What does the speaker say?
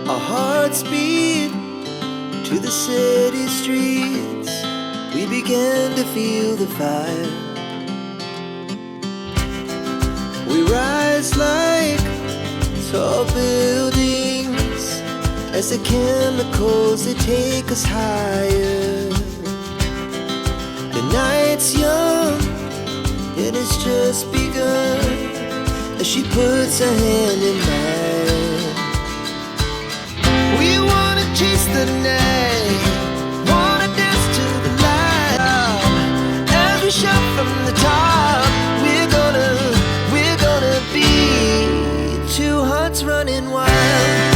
Our hearts beat to the city streets. We began to feel the fire. We rise like tall buildings as the chemicals, they take us higher. The night's young, it has just begun, as she puts her hand in mine. We wanna chase the night, wanna dance to the light. Every shot from the top, we're gonna be two hearts running wild.